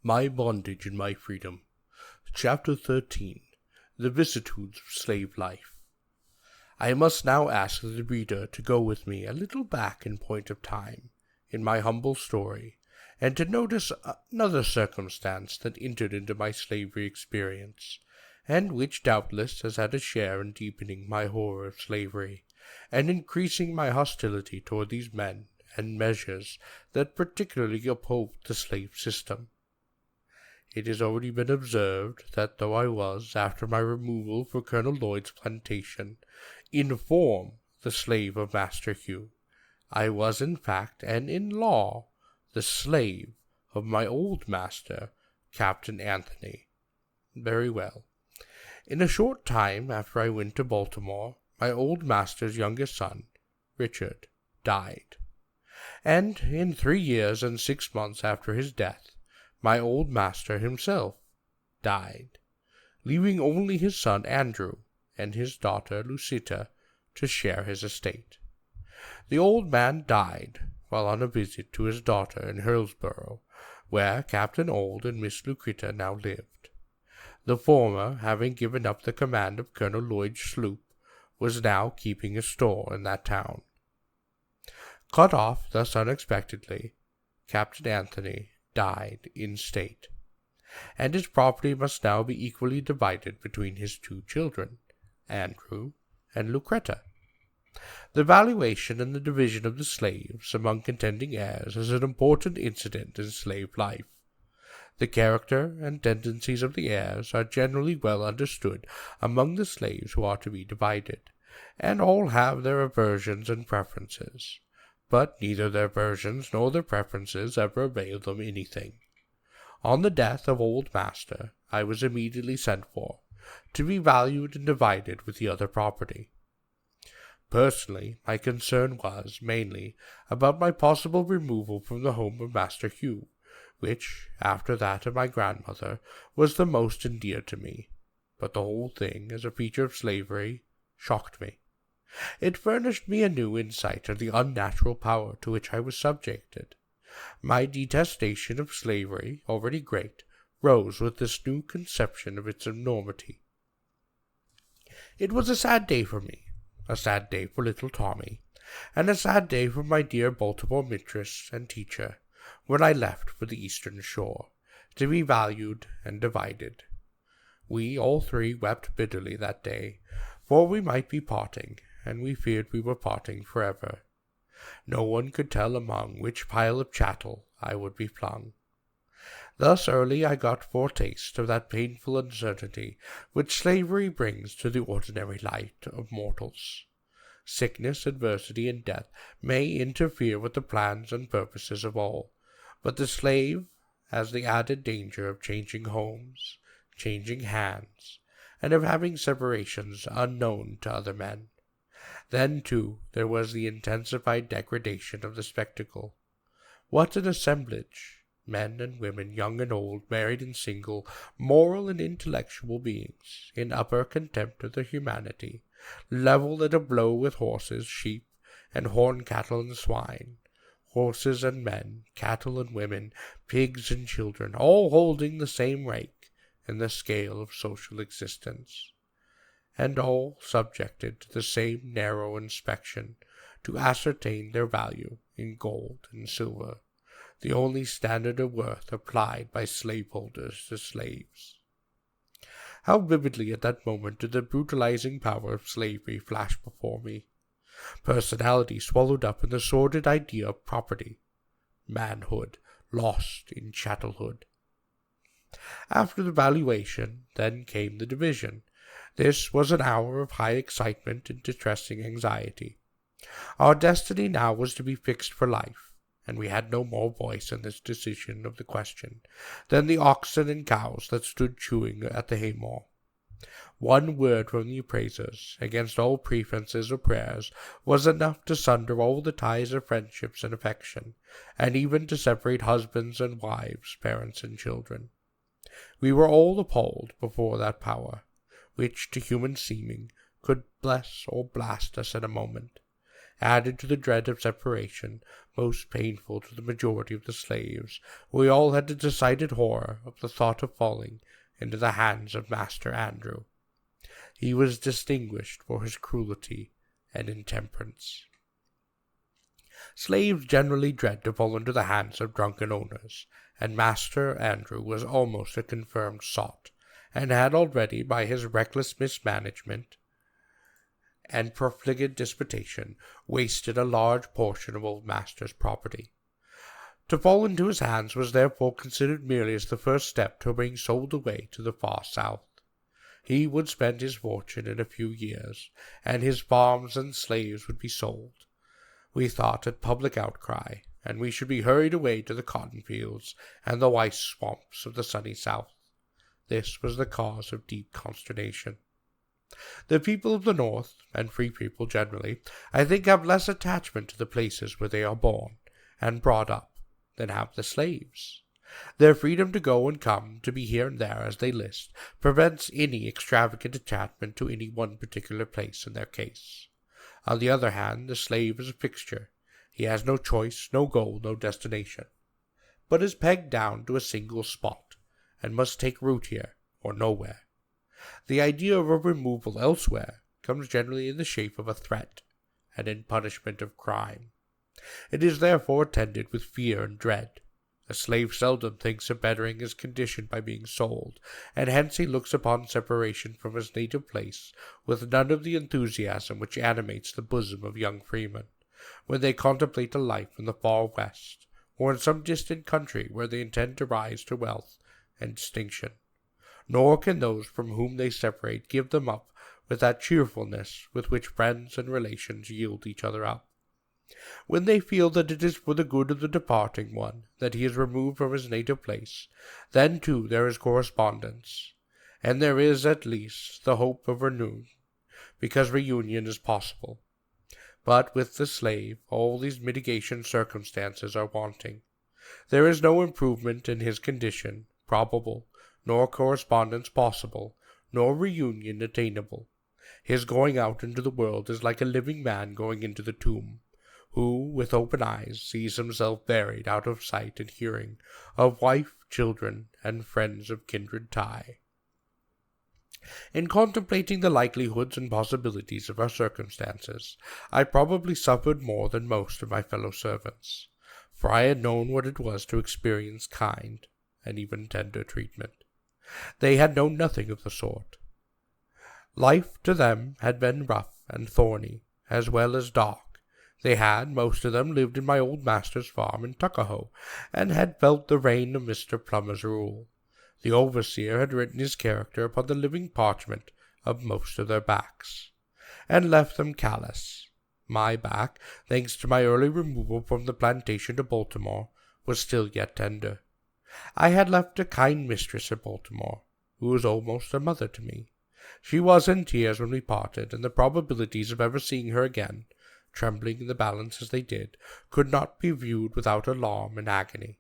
My Bondage and My Freedom. Chapter 13. The Vicissitudes of Slave Life. I must now ask the reader to go with me a little back in point of time, in my humble story, and to notice another circumstance that entered into my slavery experience, and which doubtless has had a share in deepening my horror of slavery, and increasing my hostility toward these men and measures that particularly uphold the slave system. It has already been observed that though I was, after my removal from Colonel Lloyd's plantation, in form the slave of Master Hugh, I was in fact and in law the slave of my old master, Captain Anthony. Very well. In a short time after I went to Baltimore, my old master's youngest son, Richard, died. And in 3 years and 6 months after his death, my old master himself died, leaving only his son Andrew and his daughter Lucita to share his estate. The old man died while on a visit to his daughter in Hillsborough, where Captain Old and Miss Lucita now lived. The former, having given up the command of Colonel Lloyd's sloop, was now keeping a store in that town. Cut off thus unexpectedly, Captain Anthony died in state, and his property must now be equally divided between his 2 children, Andrew and Lucretta. The valuation and the division of the slaves among contending heirs is an important incident in slave life. The character and tendencies of the heirs are generally well understood among the slaves who are to be divided, and all have their aversions and preferences. But neither their aversions nor their preferences ever availed them anything. On the death of old master, I was immediately sent for, to be valued and divided with the other property. Personally, my concern was, mainly, about my possible removal from the home of Master Hugh, which, after that of my grandmother, was the most endeared to me. But the whole thing, as a feature of slavery, shocked me. It furnished me a new insight of the unnatural power to which I was subjected. My detestation of slavery, already great, rose with this new conception of its enormity. It was a sad day for me, a sad day for little Tommy, and a sad day for my dear Baltimore mistress and teacher, when I left for the Eastern Shore, to be valued and divided. We all 3 wept bitterly that day, for we might be parting, and we feared we were parting forever. No one could tell among which pile of chattel I would be flung. Thus early I got foretaste of that painful uncertainty which slavery brings to the ordinary life of mortals. Sickness, adversity, and death may interfere with the plans and purposes of all, but the slave has the added danger of changing homes, changing hands, and of having separations unknown to other men. Then, too, there was the intensified degradation of the spectacle. What an assemblage! Men and women, young and old, married and single, moral and intellectual beings, in utter contempt of their humanity, levelled at a blow with horses, sheep, and horned cattle and swine, horses and men, cattle and women, pigs and children, all holding the same rank in the scale of social existence, and all subjected to the same narrow inspection to ascertain their value in gold and silver, the only standard of worth applied by slaveholders to slaves. How vividly at that moment did the brutalizing power of slavery flash before me! Personality swallowed up in the sordid idea of property, manhood lost in chattelhood. After the valuation, then came the division. This was an hour of high excitement and distressing anxiety. Our destiny now was to be fixed for life, and we had no more voice in this decision of the question than the oxen and cows that stood chewing at the haymow. One word from the appraisers, against all pretenses or prayers, was enough to sunder all the ties of friendships and affection, and even to separate husbands and wives, parents and children. We were all appalled before that power, which, to human seeming, could bless or blast us in a moment, added to the dread of separation, most painful to the majority of the slaves. We all had a decided horror of the thought of falling into the hands of Master Andrew. He was distinguished for his cruelty and intemperance. Slaves generally dread to fall into the hands of drunken owners, and Master Andrew was almost a confirmed sot, and had already, by his reckless mismanagement and profligate disputation, wasted a large portion of old Master's property. To fall into his hands was therefore considered merely as the first step to being sold away to the far south. He would spend his fortune in a few years, and his farms and slaves would be sold, we thought, at public outcry, and we should be hurried away to the cotton fields and the white swamps of the sunny south. This was the cause of deep consternation. The people of the North, and free people generally, I think, have less attachment to the places where they are born and brought up than have the slaves. Their freedom to go and come, to be here and there as they list, prevents any extravagant attachment to any one particular place in their case. On the other hand, the slave is a fixture. He has no choice, no goal, no destination, but is pegged down to a single spot, and must take root here or nowhere. The idea of a removal elsewhere comes generally in the shape of a threat, and in punishment of crime. It is therefore attended with fear and dread. A slave seldom thinks of bettering his condition by being sold, and hence he looks upon separation from his native place with none of the enthusiasm which animates the bosom of young freemen, when they contemplate a life in the far west, or in some distant country where they intend to rise to wealth and distinction. Nor can those from whom they separate give them up with that cheerfulness with which friends and relations yield each other up. When they feel that it is for the good of the departing one that he is removed from his native place, then too there is correspondence, and there is at least the hope of reunion, because reunion is possible. But with the slave all these mitigation circumstances are wanting. There is no improvement in his condition probable, nor correspondence possible, nor reunion attainable. His going out into the world is like a living man going into the tomb, who, with open eyes, sees himself buried out of sight and hearing of wife, children, and friends of kindred tie. In contemplating the likelihoods and possibilities of our circumstances, I probably suffered more than most of my fellow-servants, for I had known what it was to experience kind and even tender treatment. They had known nothing of the sort. Life to them had been rough and thorny, as well as dark. They had, most of them, lived in my old master's farm in Tuckahoe, and had felt the reign of Mr. Plummer's rule. The overseer had written his character upon the living parchment of most of their backs, and left them callous. My back, thanks to my early removal from the plantation to Baltimore, was still yet tender. I had left a kind mistress at Baltimore, who was almost a mother to me. She was in tears when we parted, and the probabilities of ever seeing her again, trembling in the balance as they did, could not be viewed without alarm and agony.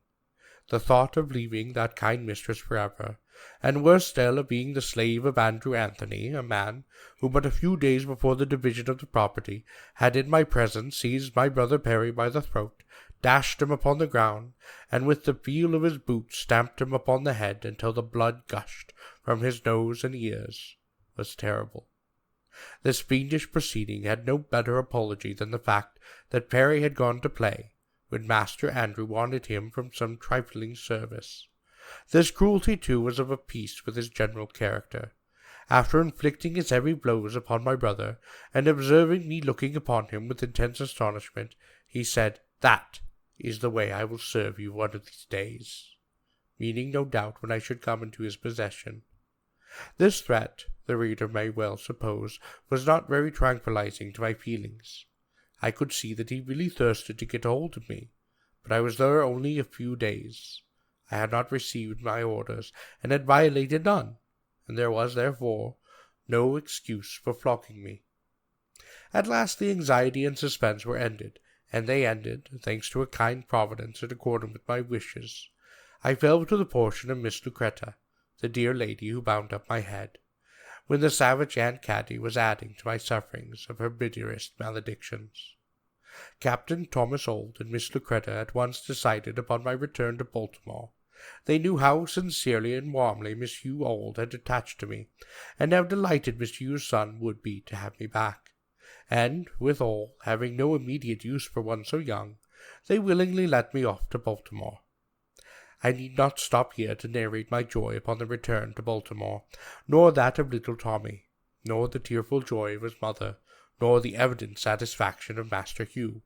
The thought of leaving that kind mistress forever, and worse still of being the slave of Andrew Anthony, a man who but a few days before the division of the property had in my presence seized my brother Perry by the throat, dashed him upon the ground, and with the heel of his boot stamped him upon the head until the blood gushed from his nose and ears, was terrible. This fiendish proceeding had no better apology than the fact that Perry had gone to play, when Master Andrew wanted him from some trifling service. This cruelty, too, was of a piece with his general character. After inflicting his heavy blows upon my brother, and observing me looking upon him with intense astonishment, he said, "That is the way I will serve you one of these days," meaning, no doubt, when I should come into his possession. This threat, the reader may well suppose, was not very tranquilizing to my feelings. I could see that he really thirsted to get hold of me, but I was there only a few days. I had not received my orders, and had violated none, and there was, therefore, no excuse for flogging me. At last the anxiety and suspense were ended, and they ended, thanks to a kind providence in accordance with my wishes. I fell to the portion of Miss Lucretta, the dear lady who bound up my head, when the savage Aunt Caddy was adding to my sufferings of her bitterest maledictions. Captain Thomas Old and Miss Lucretta at once decided upon my return to Baltimore. They knew how sincerely and warmly Miss Hugh Old had attached to me, and how delighted Mr. Hugh's son would be to have me back. And, withal, having no immediate use for one so young, they willingly let me off to Baltimore. I need not stop here to narrate my joy upon the return to Baltimore, nor that of little Tommy, nor the tearful joy of his mother, nor the evident satisfaction of Master Hugh.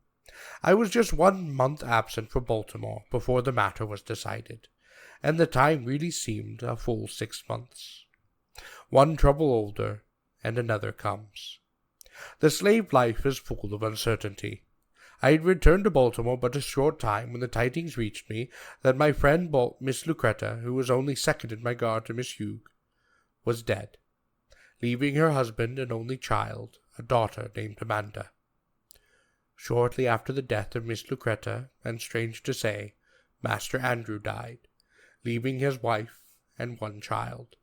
I was just 1 month absent from Baltimore before the matter was decided, and the time really seemed a full 6 months. One trouble older, and another comes. The slave life is full of uncertainty. I had returned to Baltimore but a short time when the tidings reached me that my friend Miss Lucretta, who was only second in my guard to Miss Hugh, was dead, leaving her husband and only child, a daughter named Amanda. Shortly after the death of Miss Lucretta, and strange to say, Master Andrew died, leaving his wife and 1 child.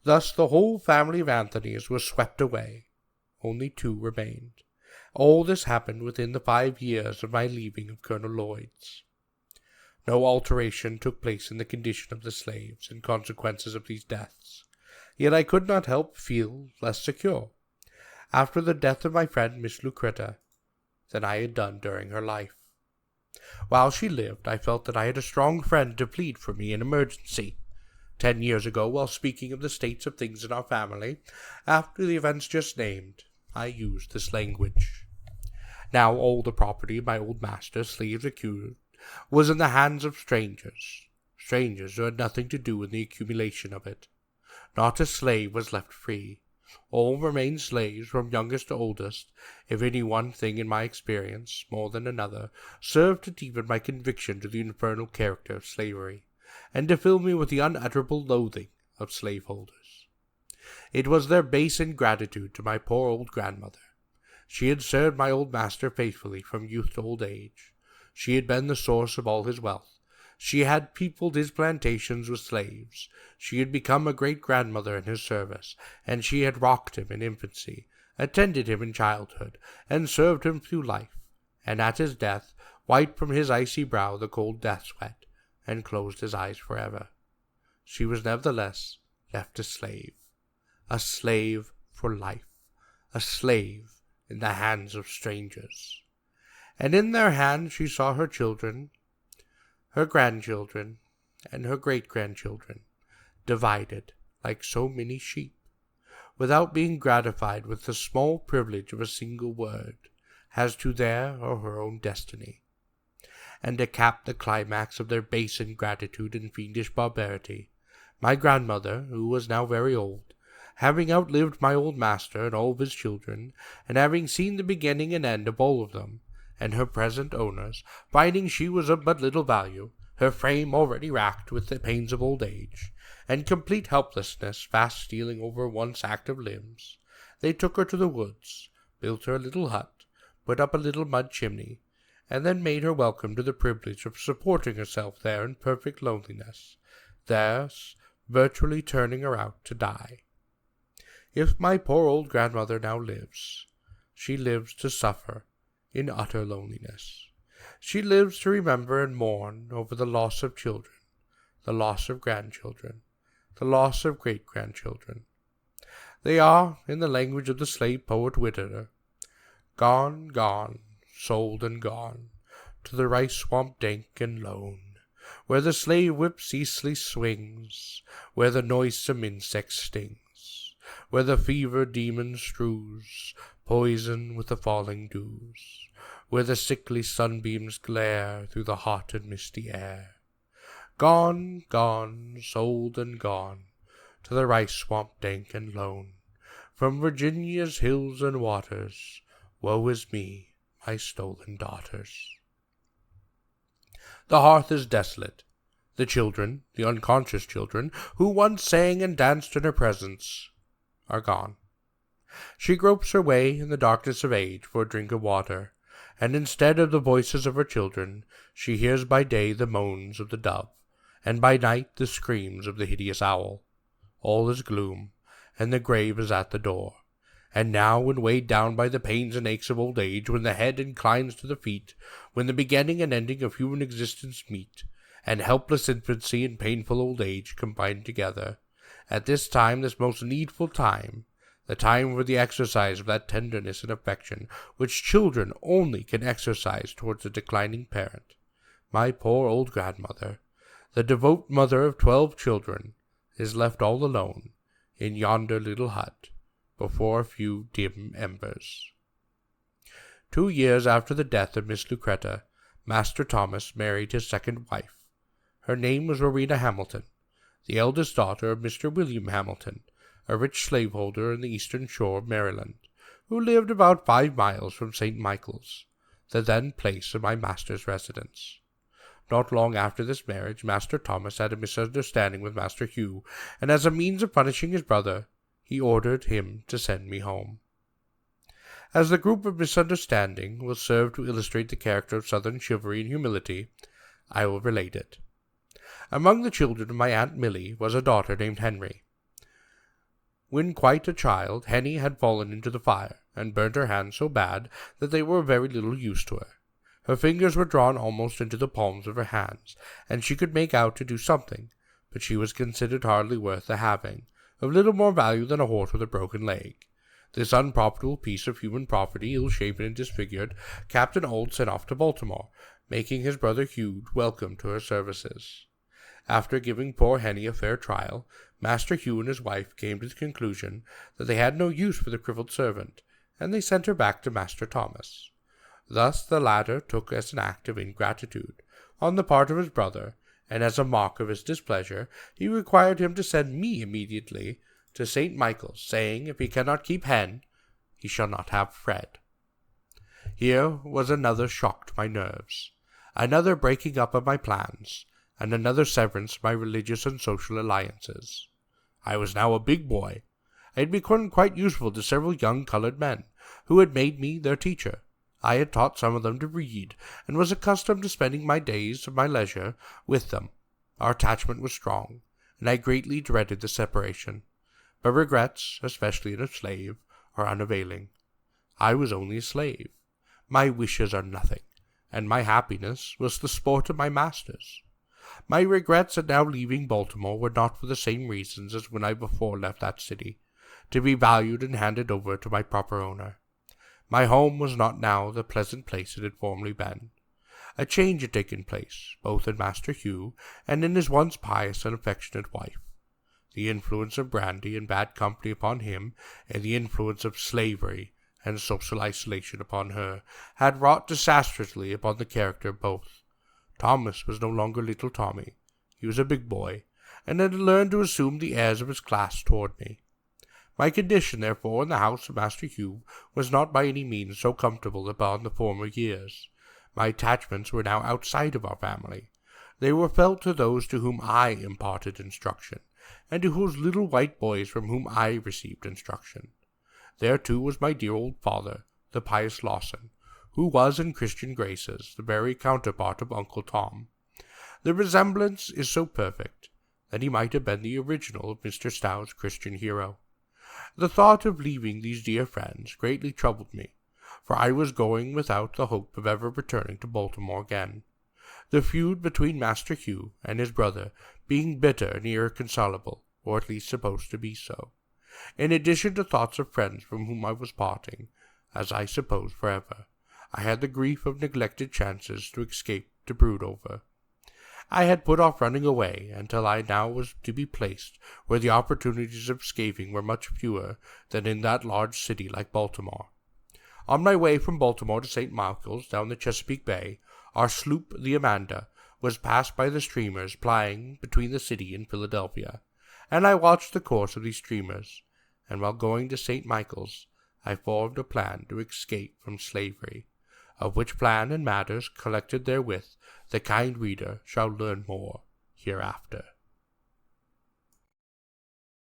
Thus the whole family of Anthonys was swept away. Only 2 remained. All this happened within the 5 years of my leaving of Colonel Lloyd's. No alteration took place in the condition of the slaves in consequences of these deaths, yet I could not help feel less secure, after the death of my friend Miss Lucretta, than I had done during her life. While she lived, I felt that I had a strong friend to plead for me in emergency. 10 years ago, while speaking of the states of things in our family, after the events just named, I used this language. Now all the property of my old master, slaves accused, was in the hands of strangers who had nothing to do in the accumulation of it. Not a slave was left free. All remained slaves, from youngest to oldest. If any one thing in my experience, more than another, served to deepen my conviction to the infernal character of slavery, and to fill me with the unutterable loathing of slaveholders, it was their base ingratitude to my poor old grandmother. She had served my old master faithfully from youth to old age. She had been the source of all his wealth. She had peopled his plantations with slaves. She had become a great-grandmother in his service, and she had rocked him in infancy, attended him in childhood, and served him through life, and at his death wiped from his icy brow the cold death-sweat, and closed his eyes forever. She was nevertheless left a slave for life, a slave in the hands of strangers. And in their hands she saw her children, her grandchildren, and her great-grandchildren, divided like so many sheep, without being gratified with the small privilege of a single word as to their or her own destiny. And to cap the climax of their base ingratitude and fiendish barbarity, my grandmother, who was now very old, having outlived my old master and all of his children, and having seen the beginning and end of all of them, and her present owners, finding she was of but little value, her frame already racked with the pains of old age, and complete helplessness fast stealing over once active limbs, they took her to the woods, built her a little hut, put up a little mud chimney, and then made her welcome to the privilege of supporting herself there in perfect loneliness, thus virtually turning her out to die. If my poor old grandmother now lives, she lives to suffer in utter loneliness. She lives to remember and mourn over the loss of children, the loss of grandchildren, the loss of great-grandchildren. They are, in the language of the slave poet Whittier, gone, gone, sold and gone, to the rice-swamp dank and lone, where the slave-whip ceaseless swings, where the noisome insect stings, where the fever demon strews poison with the falling dews, where the sickly sunbeams glare through the hot and misty air. Gone, gone, sold and gone, to the rice-swamp dank and lone, from Virginia's hills and waters, woe is me, my stolen daughters. The hearth is desolate. The children, the unconscious children, who once sang and danced in her presence, are gone. She gropes her way in the darkness of age for a drink of water, and instead of the voices of her children, she hears by day the moans of the dove, and by night the screams of the hideous owl. All is gloom, and the grave is at the door, And now, when weighed down by the pains and aches of old age, when the head inclines to the feet, when the beginning and ending of human existence meet, and helpless infancy and painful old age combine together, at this time, this most needful time, the time for the exercise of that tenderness and affection which children only can exercise towards a declining parent, my poor old grandmother, the devout mother of 12 children, is left all alone in yonder little hut, before a few dim embers. 2 years after the death of Miss Lucretta, Master Thomas married his second wife. Her name was Rowena Hamilton, the eldest daughter of Mr. William Hamilton, a rich slaveholder in the eastern shore of Maryland, who lived about 5 miles from St. Michael's, the then place of my master's residence. Not long after this marriage, Master Thomas had a misunderstanding with Master Hugh, and as a means of punishing his brother, he ordered him to send me home. As the group of misunderstanding will serve to illustrate the character of Southern chivalry and humility, I will relate it. Among the children of my Aunt Milly was a daughter named Henry. When quite a child, Henny had fallen into the fire, and burnt her hands so bad that they were of very little use to her. Her fingers were drawn almost into the palms of her hands, and she could make out to do something, but she was considered hardly worth the having, of little more value than a horse with a broken leg. This unprofitable piece of human property, ill-shapen and disfigured, Captain Auld sent off to Baltimore, making his brother Hugh welcome to her services. After giving poor Henny a fair trial, Master Hugh and his wife came to the conclusion that they had no use for the crippled servant, and they sent her back to Master Thomas. Thus the latter took as an act of ingratitude on the part of his brother, and as a mark of his displeasure, he required him to send me immediately to St. Michael's, saying, if he cannot keep Hen, he shall not have Fred. Here was another shock to my nerves, another breaking up of my plans, and another severance of my religious and social alliances. I was now a big boy. I had become quite useful to several young colored men, who had made me their teacher. I had taught some of them to read, and was accustomed to spending my days of my leisure with them. Our attachment was strong, and I greatly dreaded the separation. But regrets, especially in a slave, are unavailing. I was only a slave. My wishes are nothing, and my happiness was the sport of my masters. My regrets at now leaving Baltimore were not for the same reasons as when I before left that city, to be valued and handed over to my proper owner. My home was not now the pleasant place it had formerly been. A change had taken place, both in Master Hugh and in his once pious and affectionate wife. The influence of brandy and bad company upon him, and the influence of slavery and social isolation upon her, had wrought disastrously upon the character of both. Thomas was no longer little Tommy. He was a big boy, and had learned to assume the airs of his class toward me. My condition, therefore, in the house of Master Hugh was not by any means so comfortable as upon the former years. My attachments were now outside of our family. They were felt to those to whom I imparted instruction, and to those little white boys from whom I received instruction. There, too, was my dear old father, the pious Lawson, who was in Christian graces the very counterpart of Uncle Tom. The resemblance is so perfect that he might have been the original of Mr. Stow's Christian hero. The thought of leaving these dear friends greatly troubled me, for I was going without the hope of ever returning to Baltimore again, the feud between Master Hugh and his brother being bitter and irreconcilable, or at least supposed to be so, in addition to thoughts of friends from whom I was parting, as I suppose forever. I had the grief of neglected chances to escape to brood over. I had put off running away until I now was to be placed where the opportunities of escaping were much fewer than in that large city like Baltimore. On my way from Baltimore to St. Michael's down the Chesapeake Bay, our sloop, the Amanda, was passed by the steamers plying between the city and Philadelphia, and I watched the course of these steamers, and while going to St. Michael's, I formed a plan to escape from slavery, of which plan and matters collected therewith the kind reader shall learn more hereafter.